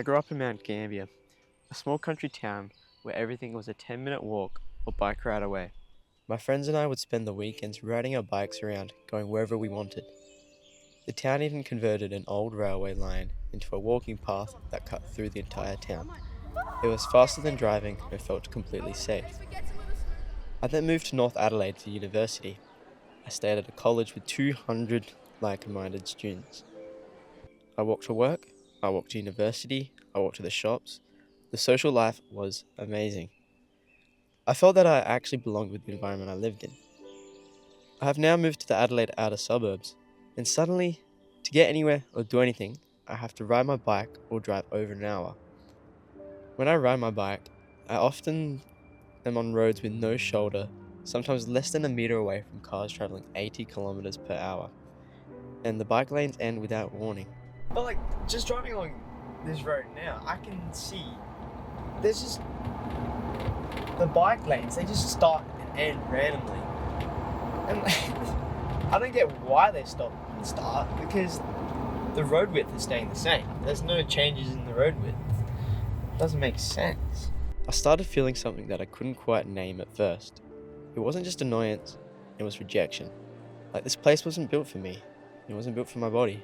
I grew up in Mount Gambier, a small country town where everything was a 10-minute walk or bike ride away. My friends and I would spend the weekends riding our bikes around, going wherever we wanted. The town even converted an old railway line into a walking path that cut through the entire town. It was faster than driving and felt completely safe. I then moved to North Adelaide for university. I stayed at a college with 200 like-minded students. I walked to work, I walked to university, I walked to the shops. The social life was amazing. I felt that I actually belonged with the environment I lived in. I have now moved to the Adelaide outer suburbs, and suddenly, to get anywhere or do anything, I have to ride my bike or drive over an hour. When I ride my bike, I often am on roads with no shoulder, sometimes less than a meter away from cars traveling 80 kilometers per hour, and the bike lanes end without warning. But just driving along this road now, I can see there's just the bike lanes, they just start and end randomly. And I don't get why they stop and start, because the road width is staying the same. There's no changes in the road width. It doesn't make sense. I started feeling something that I couldn't quite name at first. It wasn't just annoyance, it was rejection. Like this place wasn't built for me. It wasn't built for my body.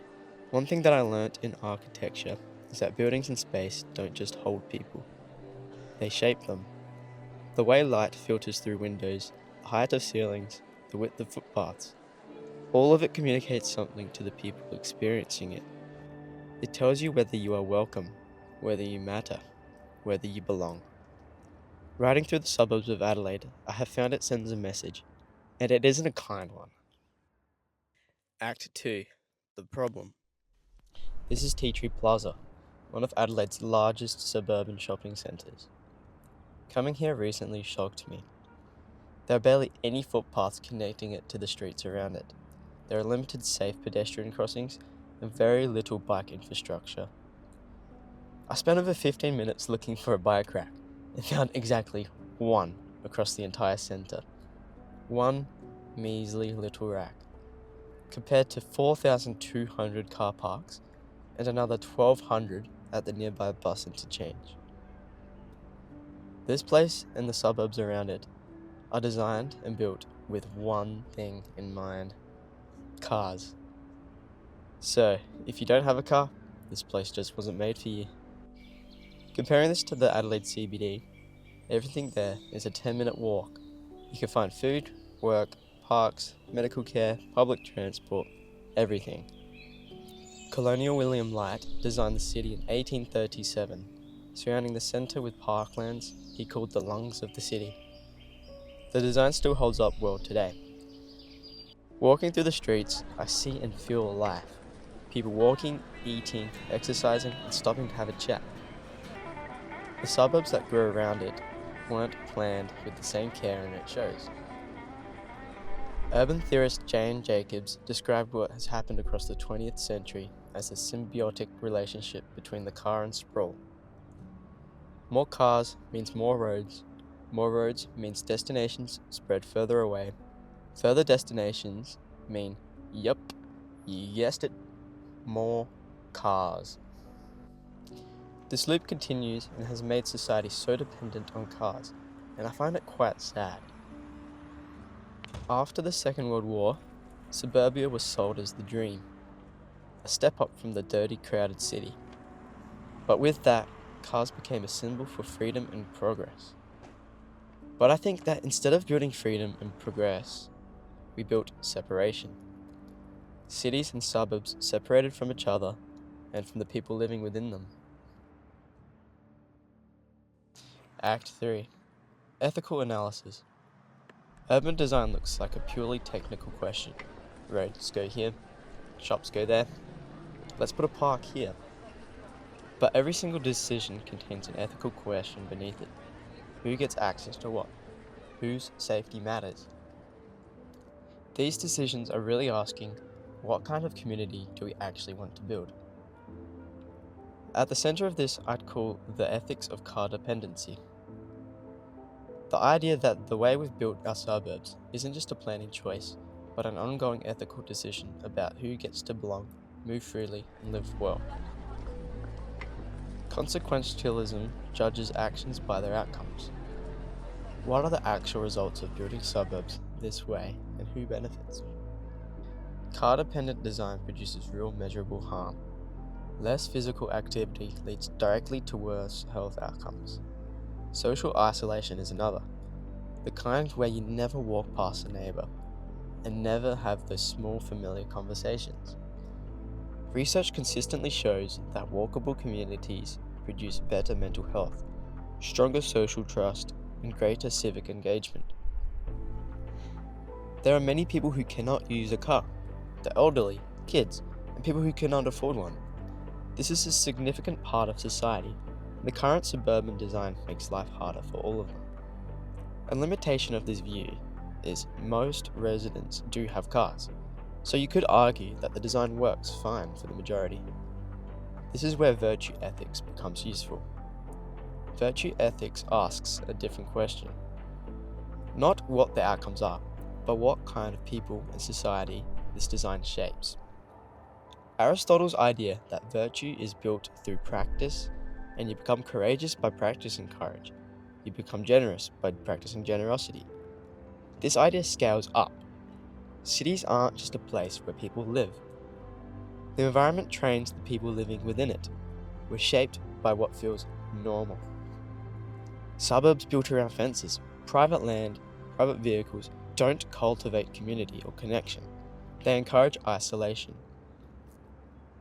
One thing that I learnt in architecture is that buildings in space don't just hold people. They shape them. The way light filters through windows, the height of ceilings, the width of footpaths. All of it communicates something to the people experiencing it. It tells you whether you are welcome, whether you matter, whether you belong. Riding through the suburbs of Adelaide, I have found it sends a message, and it isn't a kind one. Act 2. The problem. This is Tea Tree Plaza, one of Adelaide's largest suburban shopping centres. Coming here recently shocked me. There are barely any footpaths connecting it to the streets around it. There are limited safe pedestrian crossings and very little bike infrastructure. I spent over 15 minutes looking for a bike rack and found exactly one across the entire centre. One measly little rack, compared to 4,200 car parks and another 1,200 at the nearby bus interchange. This place and the suburbs around it are designed and built with one thing in mind: cars. So, if you don't have a car, this place just wasn't made for you. Comparing this to the Adelaide CBD, everything there is a 10-minute walk. You can find food, work, parks, medical care, public transport, everything. Colonial William Light designed the city in 1837, surrounding the centre with parklands he called the lungs of the city. The design still holds up well today. Walking through the streets, I see and feel life. People walking, eating, exercising, and stopping to have a chat. The suburbs that grew around it weren't planned with the same care, and it shows. Urban theorist Jane Jacobs described what has happened across the 20th century as a symbiotic relationship between the car and sprawl. More cars means more roads means destinations spread further away. Further destinations mean, yup, you guessed it, more cars. This loop continues and has made society so dependent on cars, and I find it quite sad. After the Second World War, suburbia was sold as the dream, a step up from the dirty, crowded city. But with that, cars became a symbol for freedom and progress. But I think that instead of building freedom and progress, we built separation. Cities and suburbs separated from each other and from the people living within them. Act 3. Ethical analysis. Urban design looks like a purely technical question. Roads go here, shops go there. Let's put a park here. But every single decision contains an ethical question beneath it. Who gets access to what? Whose safety matters? These decisions are really asking, what kind of community do we actually want to build? At the center of this, I'd call the ethics of car dependency. The idea that the way we've built our suburbs isn't just a planning choice, but an ongoing ethical decision about who gets to belong, move freely, and live well. Consequentialism judges actions by their outcomes. What are the actual results of building suburbs this way, and who benefits? Car-dependent design produces real measurable harm. Less physical activity leads directly to worse health outcomes. Social isolation is another, the kind where you never walk past a neighbour and never have those small familiar conversations. Research consistently shows that walkable communities produce better mental health, stronger social trust, and greater civic engagement. There are many people who cannot use a car, the elderly, kids, and people who cannot afford one. This is a significant part of society. The current suburban design makes life harder for all of them. A limitation of this view is most residents do have cars, so you could argue that the design works fine for the majority. This is where virtue ethics becomes useful. Virtue ethics asks a different question. Not what the outcomes are, but what kind of people and society this design shapes. Aristotle's idea that virtue is built through practice, and you become courageous by practicing courage. You become generous by practicing generosity. This idea scales up. Cities aren't just a place where people live. The environment trains the people living within it. We're shaped by what feels normal. Suburbs built around fences, private land, private vehicles don't cultivate community or connection. They encourage isolation.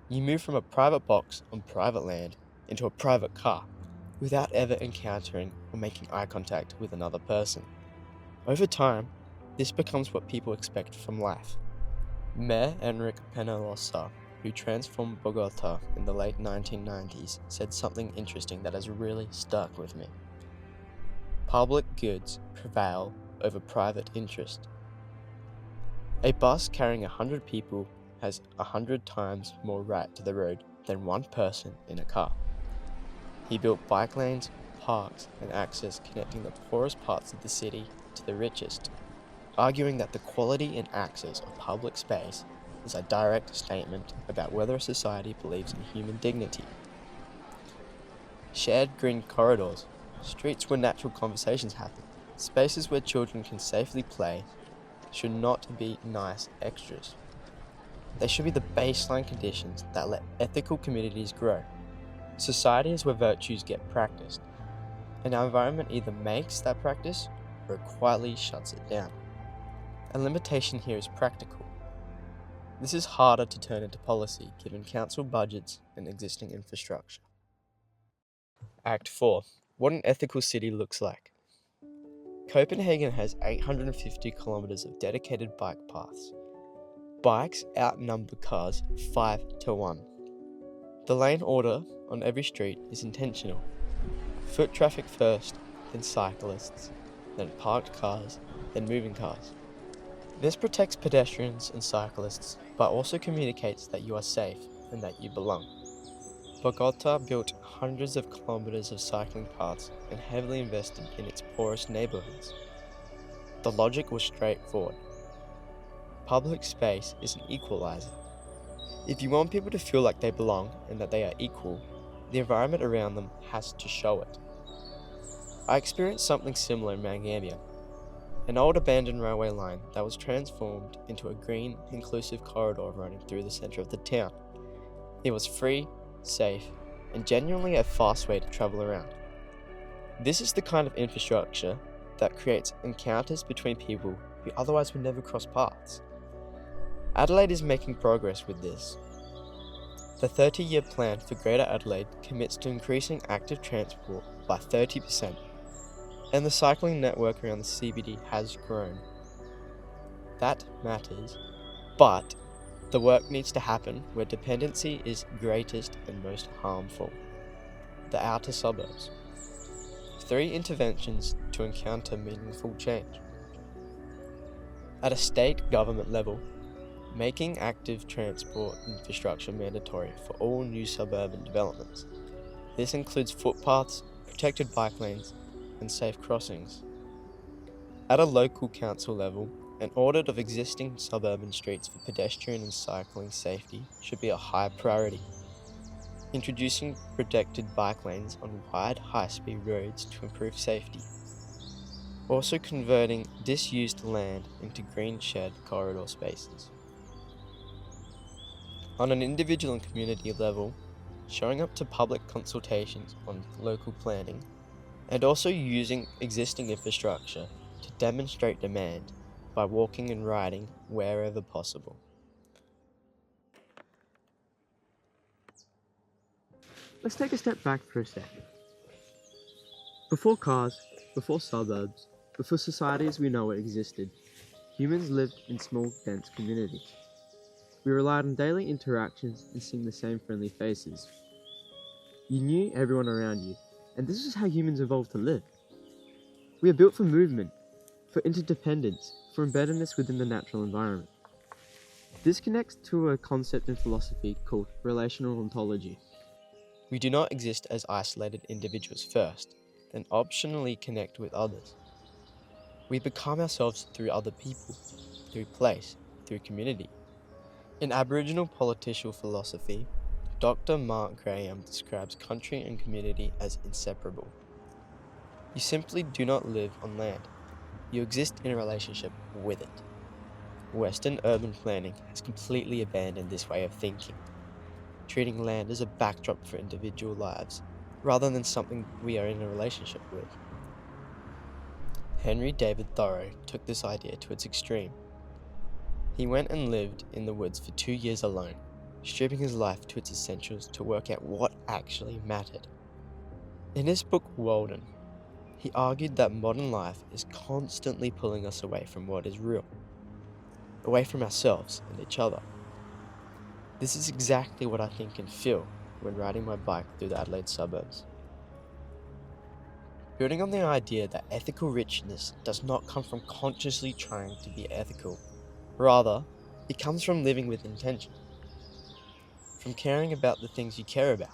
You move from a private box on private land into a private car without ever encountering or making eye contact with another person. Over time, this becomes what people expect from life. Mayor Enrique Peñalosa, who transformed Bogota in the late 1990s, said something interesting that has really stuck with me. Public goods prevail over private interest. A bus carrying 100 people has 100 times more right to the road than one person in a car. He built bike lanes, parks, and access connecting the poorest parts of the city to the richest, arguing that the quality and access of public space is a direct statement about whether a society believes in human dignity. Shared green corridors, streets where natural conversations happen, spaces where children can safely play, should not be nice extras. They should be the baseline conditions that let ethical communities grow. Society is where virtues get practiced, and our environment either makes that practice or quietly shuts it down. A limitation here is practical. This is harder to turn into policy given council budgets and existing infrastructure. Act 4. What an ethical city looks like. Copenhagen has 850 kilometers of dedicated bike paths. Bikes outnumber cars 5 to 1. The lane order on every street is intentional. Foot traffic first, then cyclists, then parked cars, then moving cars. This protects pedestrians and cyclists, but also communicates that you are safe and that you belong. Bogota built hundreds of kilometers of cycling paths and heavily invested in its poorest neighborhoods. The logic was straightforward. Public space is an equalizer. If you want people to feel like they belong and that they are equal, the environment around them has to show it. I experienced something similar in Mangamia, an old abandoned railway line that was transformed into a green, inclusive corridor running through the center of the town. It was free, safe, and genuinely a fast way to travel around. This is the kind of infrastructure that creates encounters between people who otherwise would never cross paths. Adelaide is making progress with this. The 30-year plan for Greater Adelaide commits to increasing active transport by 30%, and the cycling network around the CBD has grown. That matters, but the work needs to happen where dependency is greatest and most harmful: the outer suburbs. 3 interventions to encounter meaningful change. At a state government level, making active transport infrastructure mandatory for all new suburban developments. This includes footpaths, protected bike lanes, and safe crossings. At a local council level, an audit of existing suburban streets for pedestrian and cycling safety should be a high priority. introducing protected bike lanes on wide high-speed roads to improve safety. Also converting disused land into green shared corridor spaces. On an individual and community level, showing up to public consultations on local planning, and also using existing infrastructure to demonstrate demand by walking and riding wherever possible. Let's take a step back for a second. Before cars, before suburbs, before society as we know it existed, humans lived in small, dense communities. We relied on daily interactions and seeing the same friendly faces. You knew everyone around you, and this is how humans evolved to live. We are built for movement, for interdependence, for embeddedness within the natural environment. This connects to a concept in philosophy called relational ontology. We do not exist as isolated individuals first, then optionally connect with others. We become ourselves through other people, through place, through community. In Aboriginal political philosophy, Dr. Mark Graham describes country and community as inseparable. You simply do not live on land. You exist in a relationship with it. Western urban planning has completely abandoned this way of thinking, treating land as a backdrop for individual lives, rather than something we are in a relationship with. Henry David Thoreau took this idea to its extreme. He went and lived in the woods for 2 years alone, stripping his life to its essentials to work out what actually mattered. In his book Walden, he argued that modern life is constantly pulling us away from what is real, away from ourselves and each other. This is exactly what I think and feel when riding my bike through the Adelaide suburbs. Building on the idea that ethical richness does not come from consciously trying to be ethical. Rather, it comes from living with intention, from caring about the things you care about.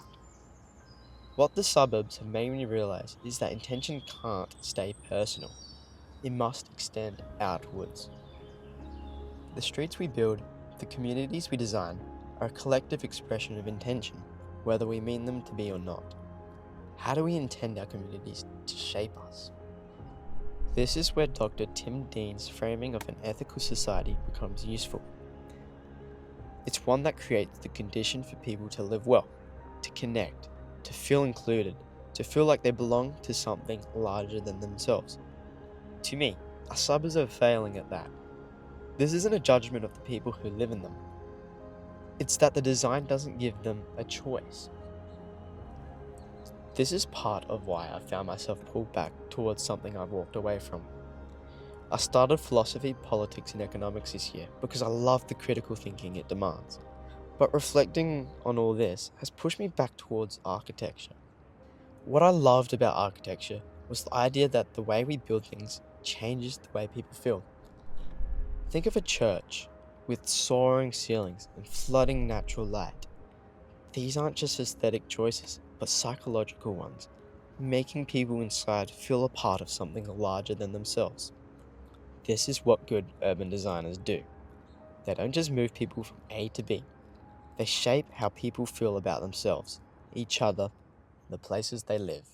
What the suburbs have made me realize is that intention can't stay personal. It must extend outwards. The streets we build, the communities we design, are a collective expression of intention, whether we mean them to be or not. How do we intend our communities to shape us? This is where Dr. Tim Dean's framing of an ethical society becomes useful. It's one that creates the condition for people to live well, to connect, to feel included, to feel like they belong to something larger than themselves. To me, our suburbs are failing at that. This isn't a judgment of the people who live in them. It's that the design doesn't give them a choice. This is part of why I found myself pulled back towards something I've walked away from. I started philosophy, politics, and economics this year because I love the critical thinking it demands. But reflecting on all this has pushed me back towards architecture. What I loved about architecture was the idea that the way we build things changes the way people feel. Think of a church with soaring ceilings and flooding natural light. These aren't just aesthetic choices, but psychological ones, making people inside feel a part of something larger than themselves. This is what good urban designers do. They don't just move people from A to B. They shape how people feel about themselves, each other, and the places they live.